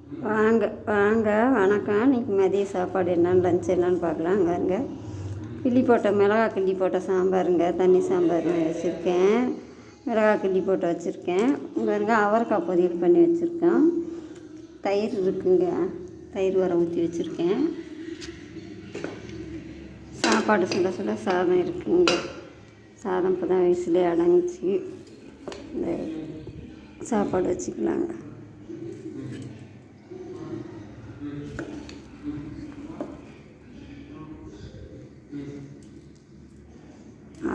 வாங்க வாங்க வணக்கம். இன்றைக்கி மதிய சாப்பாடு என்னன்னு லஞ்ச் என்னன்னு பார்க்கலாம். அங்கே கிள்ளி போட்ட மிளகா கிள்ளி போட்ட சாம்பாருங்க, தண்ணி சாம்பார் வச்சுருக்கேன். மிளகா கிள்ளி போட்டு வச்சுருக்கேன். பாருங்க அவரைக்காய் பொரியல் பண்ணி வச்சுருக்கேன். தயிர் இருக்குங்க, தயிர் வர ஊற்றி வச்சுருக்கேன். சாப்பாடு சுட சுட சாதம் இருக்குங்க. சாதம் இப்போ தான் வயசுலேயே அடங்கிச்சு. இந்த சாப்பாடு வச்சுக்கலாங்க.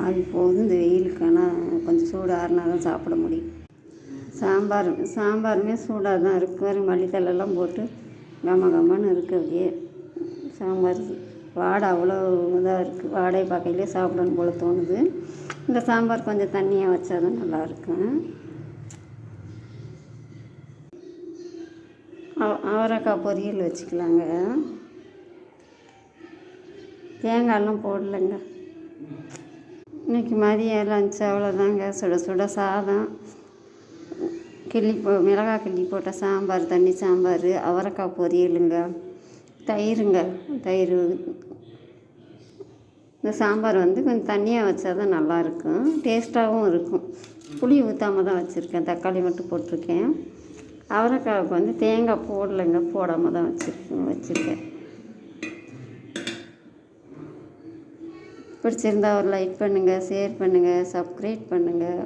ஆவி போகுது இந்த வெயிலுக்கான கொஞ்சம் சூடு ஆறுனா தான் சாப்பிட முடியும். சாம்பாருமே சூடாக தான் இருக்குது. வெறும் மல்லித்தலைலாம் போட்டு கம்மன்னு இருக்குது. அப்படியே சாம்பார் வாடை அவ்வளோ இதாக இருக்குது. வாடையை பார்க்கையிலே சாப்பிடணும் போல் தோணுது. இந்த சாம்பார் கொஞ்சம் தண்ணியாக வச்சா தான் நல்லாயிருக்கும். அவரைக்காய் பொரியல் வச்சுக்கலாங்க. தேங்காயெல்லாம் போடலைங்க. இன்றைக்கி மதியம் லஞ்ச் அவ்வளோதாங்க. சுட சுட சாதம், மிளகா கிள்ளி போட்ட சாம்பார், தண்ணி சாம்பார், அவரைக்காய் பொரியலுங்க, தயிருங்க. தயிர் இந்த சாம்பார் கொஞ்சம் தண்ணியாக வச்சா தான் நல்லாயிருக்கும், டேஸ்ட்டாகவும் இருக்கும். புளி ஊற்றாமல் தான் வச்சுருக்கேன், தக்காளி மட்டும் போட்டிருக்கேன். அவரைக்காய்க்கு தேங்காய் போடலைங்க, போடாமல் தான் வச்சுருக்கேன். பிடிச்சிருந்தா ஒரு லைக் பண்ணுங்கள், ஷேர் பண்ணுங்கள், சப்ஸ்கிரைப் பண்ணுங்கள்.